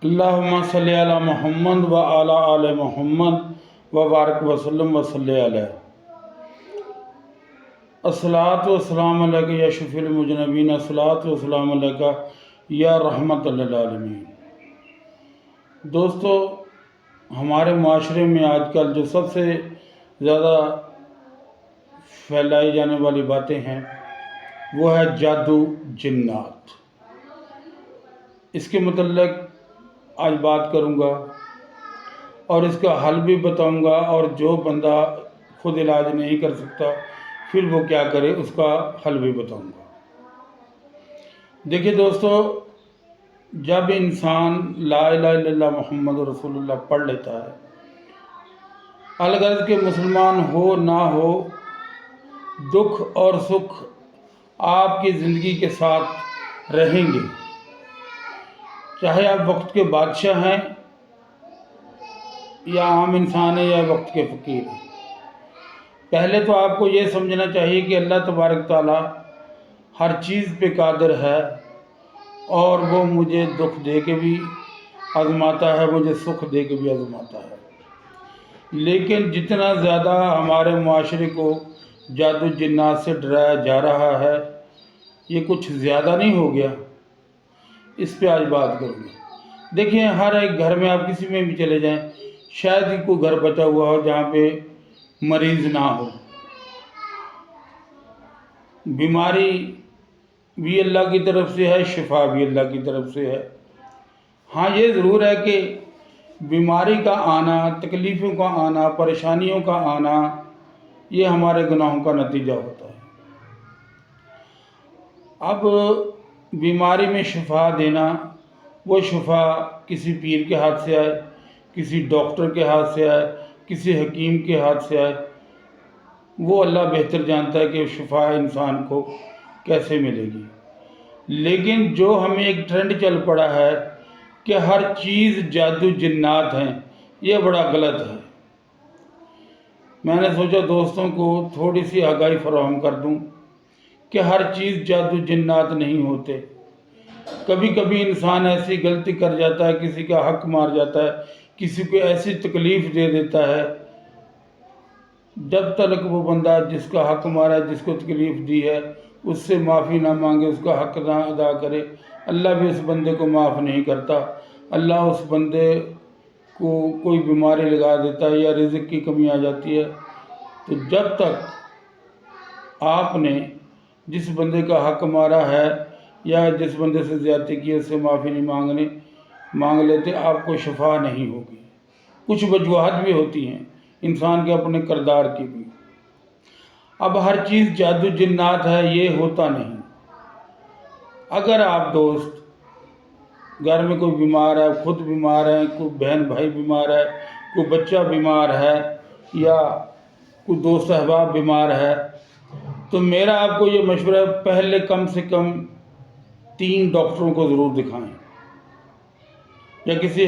اللہم صلی علی محمد و علی آل محمد و بارک وسلم و صلی علیہ۔ الصلاۃ والسلام علیکہ یا شفیع المذنبین، الصلاۃ والسلام علیکہ یا رحمت للعالمین۔ دوستو، ہمارے معاشرے میں آج کل جو سب سے زیادہ پھیلائی جانے والی باتیں ہیں وہ ہے جادو جنات۔ اس کے متعلق آج بات کروں گا اور اس کا حل بھی بتاؤں گا، اور جو بندہ خود علاج نہیں کر سکتا پھر وہ کیا کرے اس کا حل بھی بتاؤں گا۔ دیکھیے دوستو، جب انسان لا الہ الا اللہ محمد رسول اللہ پڑھ لیتا ہے، الغرض کہ مسلمان ہو نہ ہو، دکھ اور سکھ آپ کی زندگی کے ساتھ رہیں گے، چاہے آپ وقت کے بادشاہ ہیں یا عام انسان ہیں یا وقت کے فقیر ہیں۔ پہلے تو آپ کو یہ سمجھنا چاہیے کہ اللہ تبارک تعالیٰ ہر چیز پہ قادر ہے، اور وہ مجھے دکھ دے کے بھی آزماتا ہے، مجھے سکھ دے کے بھی آزماتا ہے۔ لیکن جتنا زیادہ ہمارے معاشرے کو جادو جنات سے ڈرایا جا رہا ہے، یہ کچھ زیادہ نہیں ہو گیا؟ اس پہ آج بات کروں گا۔ دیکھیں، ہر ایک گھر میں آپ کسی میں بھی چلے جائیں، شاید ہی کوئی گھر بچا ہوا ہو جہاں پہ مریض نہ ہو۔ بیماری بھی اللہ کی طرف سے ہے، شفا بھی اللہ کی طرف سے ہے۔ ہاں، یہ ضرور ہے کہ بیماری کا آنا، تکلیفوں کا آنا، پریشانیوں کا آنا، یہ ہمارے گناہوں کا نتیجہ ہوتا ہے۔ اب بیماری میں شفا دینا، وہ شفا کسی پیر کے ہاتھ سے آئے، کسی ڈاکٹر کے ہاتھ سے آئے، کسی حکیم کے ہاتھ سے آئے، وہ اللہ بہتر جانتا ہے کہ شفا انسان کو کیسے ملے گی۔ لیکن جو ہمیں ایک ٹرینڈ چل پڑا ہے کہ ہر چیز جادو جنات ہیں، یہ بڑا غلط ہے۔ میں نے سوچا دوستوں کو تھوڑی سی آگاہی فراہم کر دوں کہ ہر چیز جادو جنات نہیں ہوتے۔ کبھی کبھی انسان ایسی غلطی کر جاتا ہے، کسی کا حق مار جاتا ہے، کسی کو ایسی تکلیف دے دیتا ہے، جب تک وہ بندہ جس کا حق مارا، جس کو تکلیف دی ہے، اس سے معافی نہ مانگے، اس کا حق نہ ادا کرے، اللہ بھی اس بندے کو معاف نہیں کرتا۔ اللہ اس بندے کو کوئی بیماری لگا دیتا ہے یا رزق کی کمی آ جاتی ہے۔ تو جب تک آپ نے جس بندے کا حق مارا ہے یا جس بندے سے زیادتی کی، اس سے معافی نہیں مانگ لیتے، آپ کو شفا نہیں ہوگی۔ کچھ وجوہات بھی ہوتی ہیں انسان کے اپنے کردار کی بھی۔ اب ہر چیز جادو جنات ہے، یہ ہوتا نہیں۔ اگر آپ دوست گھر میں کوئی بیمار ہے، خود بیمار ہے، کوئی بہن بھائی بیمار ہے، کوئی بچہ بیمار ہے، یا کوئی دوست احباب بیمار ہے، تو میرا آپ کو یہ مشورہ ہے، پہلے کم سے کم 3 ڈاکٹروں کو ضرور دکھائیں، یا کسی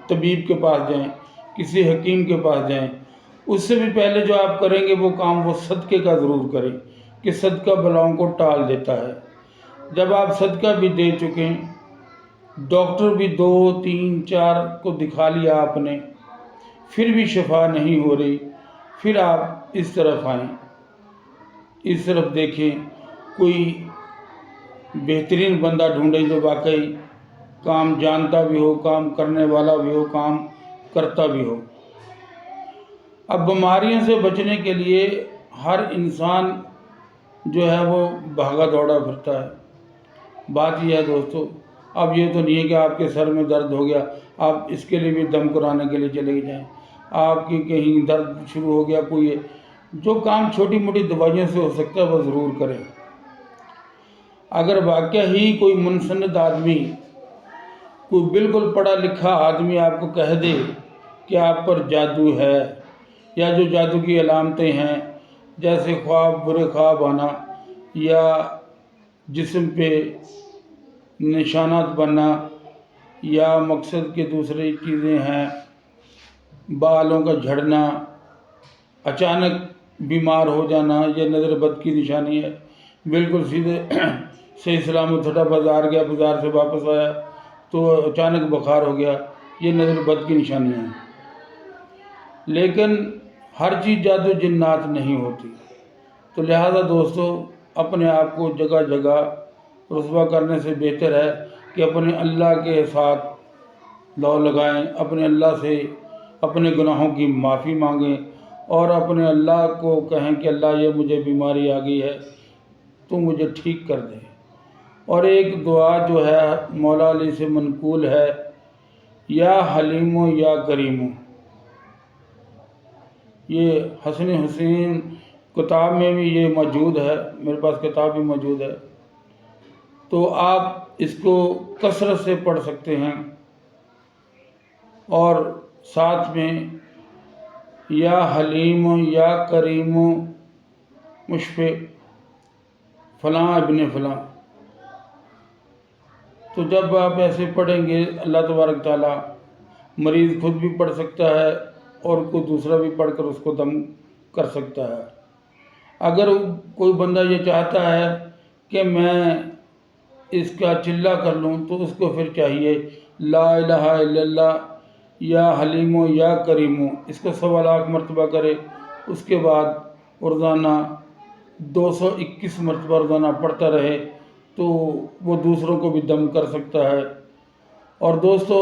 طبیب کے پاس جائیں، کسی حکیم کے پاس جائیں۔ اس سے بھی پہلے جو آپ کریں گے وہ کام، وہ صدقے کا ضرور کریں، کہ صدقہ بلاؤں کو ٹال دیتا ہے۔ جب آپ صدقہ بھی دے چکیں، ڈاکٹر بھی 2 3 4 کو دکھا لیا آپ نے، پھر بھی شفا نہیں ہو رہی، پھر آپ اس طرف آئیں، اس طرف دیکھیں، کوئی بہترین بندہ ڈھونڈیں جو واقعی کام جانتا بھی ہو، کام کرنے والا بھی ہو، کام کرتا بھی ہو۔ اب بیماریوں سے بچنے کے لیے ہر انسان جو ہے وہ بھاگا دوڑا پھرتا ہے۔ بات یہ ہے دوستو، اب یہ تو نہیں ہے کہ آپ کے سر میں درد ہو گیا آپ اس کے لیے بھی دم کرانے کے لیے چلے جائیں، آپ کی کہیں درد شروع ہو گیا، کوئی جو کام چھوٹی موٹی دوائیوں سے ہو سکتا ہے وہ ضرور کریں۔ اگر واقعہ ہی کوئی منسند آدمی، کوئی بالکل پڑھا لکھا آدمی آپ کو کہہ دے کہ آپ پر جادو ہے، یا جو جادو کی علامتیں ہیں، جیسے خواب، برے خواب آنا، یا جسم پہ نشانات بننا، یا مقصد کے دوسری چیزیں ہیں، بالوں کا جھڑنا، اچانک بیمار ہو جانا، یہ نظر بد کی نشانی ہے۔ بالکل سیدھے صحیح سلامت ہٹا، بازار گیا، بازار سے واپس آیا تو اچانک بخار ہو گیا، یہ نظر بد کی نشانیاں ہیں۔ لیکن ہر چیز جادو جنات نہیں ہوتی، تو لہذا دوستو اپنے آپ کو جگہ جگہ رسوا کرنے سے بہتر ہے کہ اپنے اللہ کے ساتھ لو لگائیں، اپنے اللہ سے اپنے گناہوں کی معافی مانگیں اور اپنے اللہ کو کہیں کہ اللہ یہ مجھے بیماری آ گئی ہے تو مجھے ٹھیک کر دے۔ اور ایک دعا جو ہے مولا علی سے منقول ہے، یا حلیمو یا کریمو، یہ حسن حسین کتاب میں بھی یہ موجود ہے، میرے پاس کتاب بھی موجود ہے، تو آپ اس کو کثرت سے پڑھ سکتے ہیں۔ اور ساتھ میں یا حلیم یا کریم مشفع فلاں ابن فلاں، تو جب آپ ایسے پڑھیں گے اللہ تبارک تعالیٰ، مریض خود بھی پڑھ سکتا ہے اور کوئی دوسرا بھی پڑھ کر اس کو دم کر سکتا ہے۔ اگر کوئی بندہ یہ چاہتا ہے کہ میں اس کا چلہ کر لوں تو اس کو پھر چاہیے لا الہ الا اللہ یا حلیمو یا کریمو، اس کو 1.25 لاکھ مرتبہ کرے، اس کے بعد روزانہ 221 مرتبہ روزانہ پڑھتا رہے تو وہ دوسروں کو بھی دم کر سکتا ہے۔ اور دوستو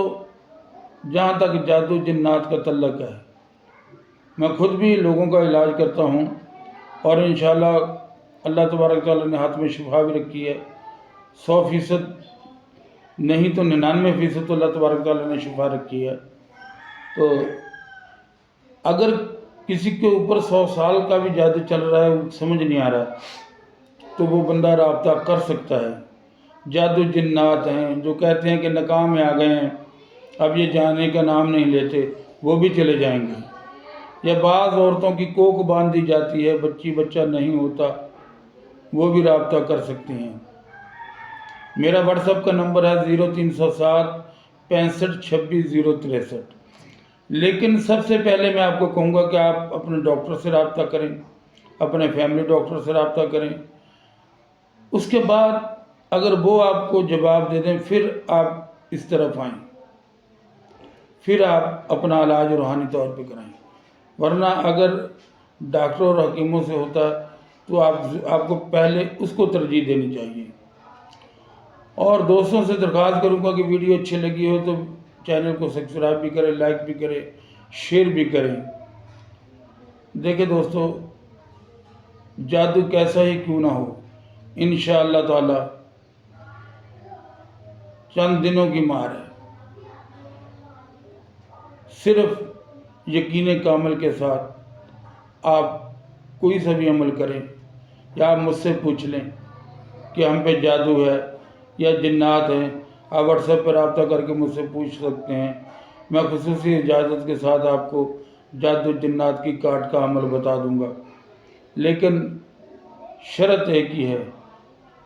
جہاں تک جادو جنات کا تعلق ہے، میں خود بھی لوگوں کا علاج کرتا ہوں اور انشاءاللہ اللہ تبارک تعالیٰ نے ہاتھ میں شفا بھی رکھی ہے، 100% نہیں تو 99% تو اللہ تبارک تعالیٰ نے شفا رکھی ہے۔ تو اگر کسی کے اوپر 100 سال کا بھی جادو چل رہا ہے، سمجھ نہیں آ رہا، تو وہ بندہ رابطہ کر سکتا ہے۔ جادو جنات ہیں جو کہتے ہیں کہ ناکام میں آ گئے ہیں، اب یہ جانے کا نام نہیں لیتے، وہ بھی چلے جائیں گے۔ یا بعض عورتوں کی کوکھ باندھ دی جاتی ہے، بچہ نہیں ہوتا، وہ بھی رابطہ کر سکتی ہیں۔ میرا واٹس ایپ کا نمبر ہے 0307 65 26 063۔ لیکن سب سے پہلے میں آپ کو کہوں گا کہ آپ اپنے ڈاکٹر سے رابطہ کریں، اپنے فیملی ڈاکٹر سے رابطہ کریں۔ اس کے بعد اگر وہ آپ کو جواب دے دیں پھر آپ اس طرف آئیں، پھر آپ اپنا علاج روحانی طور پہ کرائیں۔ ورنہ اگر ڈاکٹر اور حکیموں سے ہوتا تو آپ کو پہلے اس کو ترجیح دینی چاہیے۔ اور دوستوں سے درخواست کروں گا کہ ویڈیو اچھی لگی ہو تو چینل کو سبسکرائب بھی کریں، لائک بھی کریں، شیئر بھی کریں۔ دیکھیں دوستو، جادو کیسا ہی کیوں نہ ہو، انشاءاللہ تعالی چند دنوں کی مار ہے۔ صرف یقین کامل کے ساتھ آپ کوئی سا بھی عمل کریں، یا آپ مجھ سے پوچھ لیں کہ ہم پہ جادو ہے یا جنات ہیں، آپ واٹس ایپ پر رابطہ کر کے مجھ سے پوچھ سکتے ہیں۔ میں خصوصی اجازت کے ساتھ آپ کو جادو جنات کی کاٹ کا عمل بتا دوں گا، لیکن شرط ایک ہی ہے،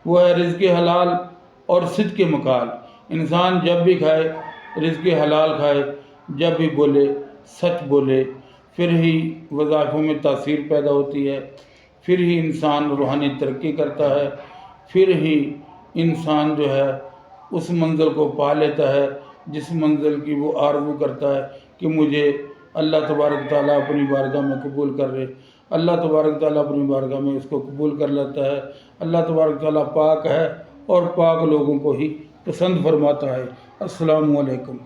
وہ ہے رزق حلال اور صدق مقال۔ انسان جب بھی کھائے رزق حلال کھائے، جب بھی بولے سچ بولے، پھر ہی وظائفوں میں تاثیر پیدا ہوتی ہے، پھر ہی انسان روحانی ترقی کرتا ہے، پھر ہی انسان جو ہے اس منزل کو پا لیتا ہے جس منزل کی وہ آرزو کرتا ہے کہ مجھے اللہ تبارک تعالیٰ اپنی بارگاہ میں قبول کر لے۔ اللہ تبارک تعالیٰ اپنی بارگاہ میں اس کو قبول کر لیتا ہے۔ اللہ تبارک تعالیٰ پاک ہے اور پاک لوگوں کو ہی پسند فرماتا ہے۔ السلام علیکم۔